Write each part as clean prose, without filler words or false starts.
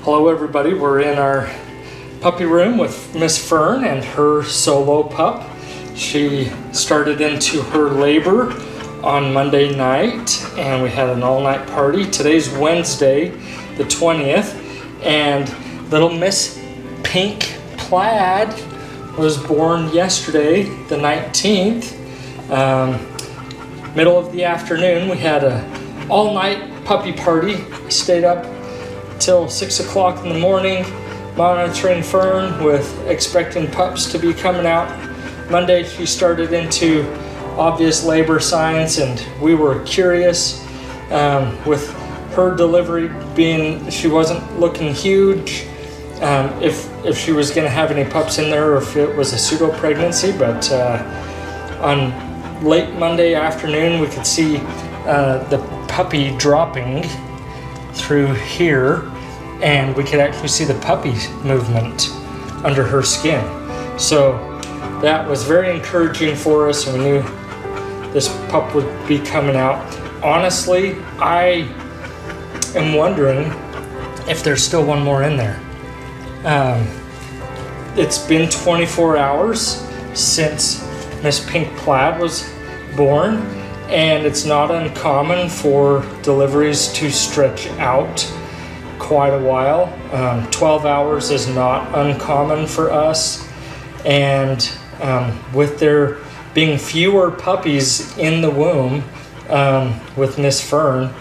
Hello everybody, we're in our puppy room with Miss Fern and her solo pup. She started into her labor on Monday night and we had an all-night party. Today's Wednesday, the 20th, and little Miss Pink Plaid was born yesterday, the 19th. Middle of the afternoon, we had an all-night puppy party. Stayed up till 6 o'clock in the morning, monitoring Fern with expecting pups to be coming out. Monday she started into obvious labor signs, and we were curious with her delivery being, she wasn't looking huge, if she was going to have any pups in there or if it was a pseudo pregnancy. But on late Monday afternoon we could see the puppy dropping through here, and we could actually see the puppy movement under her skin. So that was very encouraging for us, and we knew this pup would be coming out. Honestly, I am wondering if there's still one more in there. It's been 24 hours since Miss Pink Plaid was born, and it's not uncommon for deliveries to stretch out quite a while. 12 hours is not uncommon for us, and with there being fewer puppies in the womb with Miss Fern,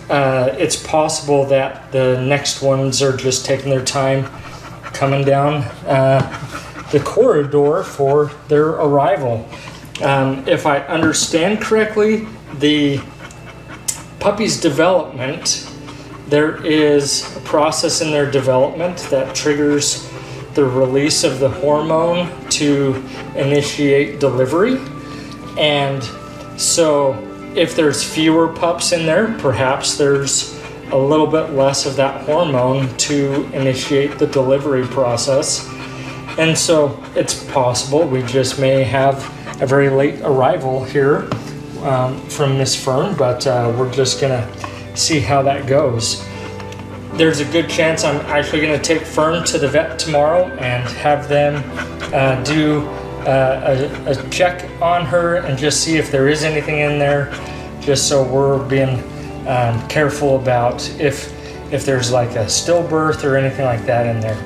it's possible that the next ones are just taking their time coming down the corridor for their arrival. If I understand correctly, the puppy's development, there is a process in their development that triggers the release of the hormone to initiate delivery. And so if there's fewer pups in there, perhaps there's a little bit less of that hormone to initiate the delivery process. And so it's possible we just may have a very late arrival here from Miss Fern, but we're just gonna see how that goes. There's a good chance I'm actually gonna take Fern to the vet tomorrow and have them do a check on her and just see if there is anything in there, just so we're being careful about if there's like a stillbirth or anything like that in there.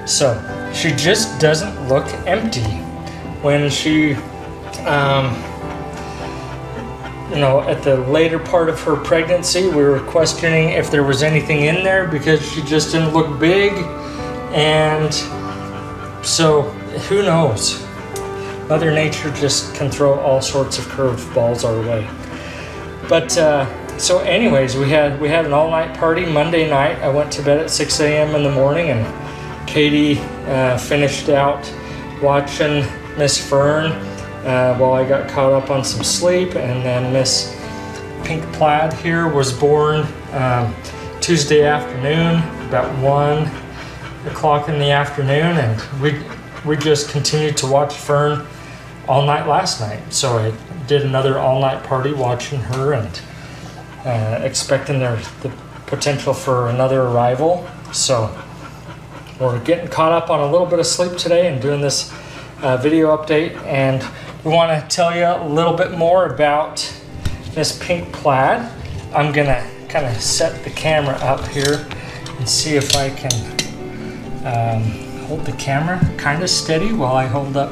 So she just doesn't look empty. When she at the later part of her pregnancy, we were questioning if there was anything in there because she just didn't look big. And so who knows? Mother Nature just can throw all sorts of curveballs our way. But so anyways, we had an all-night party Monday night. I went to bed at 6 a.m. in the morning, and Katie finished out watching Miss Fern while I got caught up on some sleep. And then Miss Pink Plaid here was born Tuesday afternoon, about 1 o'clock in the afternoon, and we just continued to watch Fern all night last night. So I did another all-night party watching her and expecting the potential for another arrival. So we're getting caught up on a little bit of sleep today and doing this video update, and we want to tell you a little bit more about Miss Pink Plaid. I'm gonna kind of set the camera up here and see if I can hold the camera kind of steady while I hold up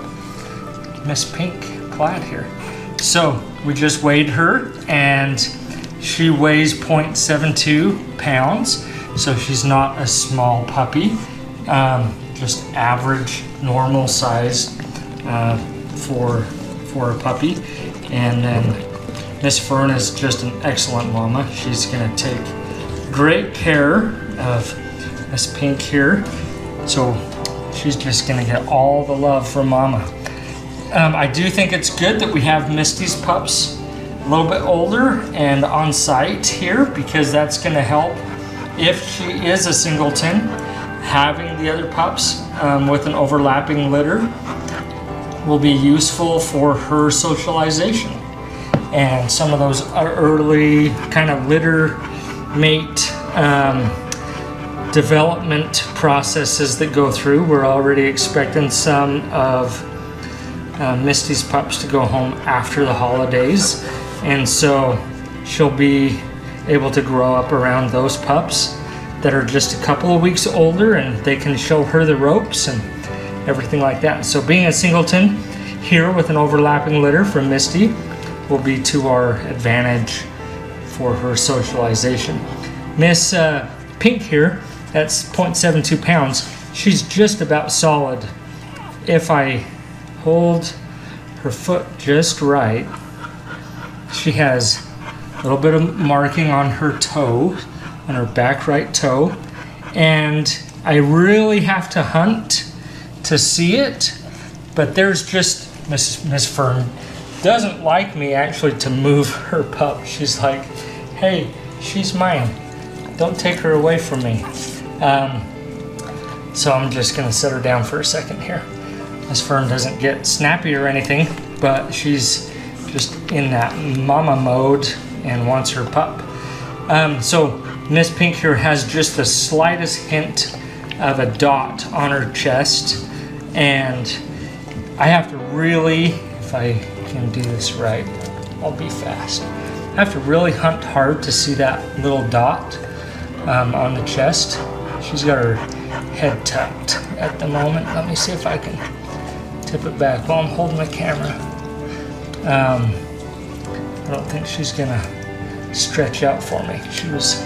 Miss Pink Plaid here. So we just weighed her, and she weighs 0.72 pounds, so she's not a small puppy, just average normal size for a puppy. And then Miss Fern is just an excellent mama. She's gonna take great care of Miss Pink here, so she's just gonna get all the love from mama. I do think it's good that we have Misty's pups a little bit older and on site here, because that's gonna help if she is a singleton. Having the other pups with an overlapping litter will be useful for her socialization. And some of those early kind of litter mate development processes that go through. We're already expecting some of Misty's pups to go home after the holidays, and so she'll be able to grow up around those pups that are just a couple of weeks older, and they can show her the ropes and everything like that. So being a singleton here with an overlapping litter from Misty will be to our advantage for her socialization. Miss Pink here, that's 0.72 pounds. She's just about solid. If I hold her foot just right, she has a little bit of marking on her toe, on her back right toe, and I really have to hunt to see it, but there's just, Miss Fern doesn't like me actually to move her pup. She's like, hey, she's mine, don't take her away from me. So I'm just gonna set her down for a second here. Miss Fern doesn't get snappy or anything, but she's just in that mama mode and wants her pup. So Miss Pink here has just the slightest hint of a dot on her chest, and I have to really, if I can do this right, I'll be fast. I have to really hunt hard to see that little dot on the chest. She's got her head tucked at the moment. Let me see if I can tip it back while I'm holding the camera. I don't think she's gonna stretch out for me. She was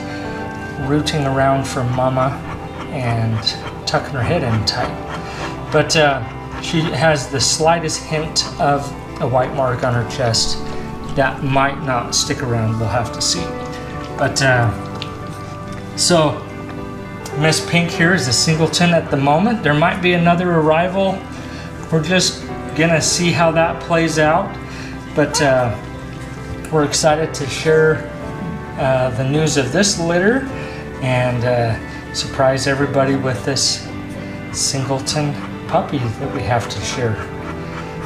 rooting around for mama and tucking her head in tight. But she has the slightest hint of a white mark on her chest that might not stick around. We'll have to see. But so Miss Pink here is a singleton at the moment. There might be another arrival. We're just gonna see how that plays out. But we're excited to share the news of this litter and surprise everybody with this singleton puppy that we have to share.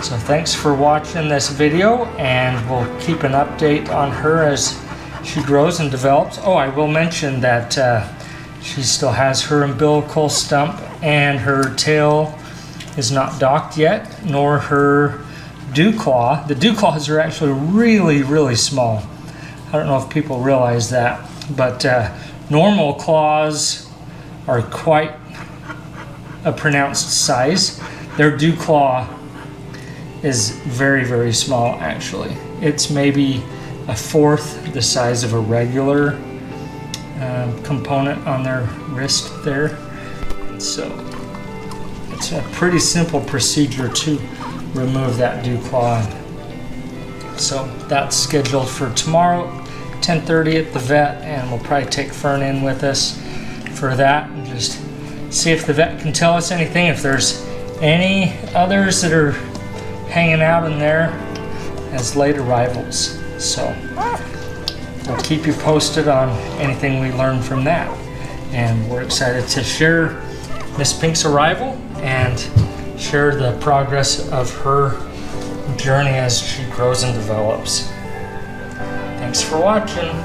So thanks for watching this video, and we'll keep an update on her as she grows and develops. Oh, I will mention that she still has her umbilical stump, and her tail is not docked yet, nor her dew claw. The dew claws are actually really, really small. I don't know if people realize that, but normal claws are quite a pronounced size. Their dew claw is very, very small actually. It's maybe a fourth the size of a regular component on their wrist there. So it's a pretty simple procedure to remove that dew claw. So that's scheduled for tomorrow, 10:30 at the vet, and we'll probably take Fern in with us for that and just see if the vet can tell us anything, if there's any others that are hanging out in there as late arrivals. So we'll keep you posted on anything we learn from that. And we're excited to share Miss Pink's arrival and share the progress of her journey as she grows and develops. Thanks for watching.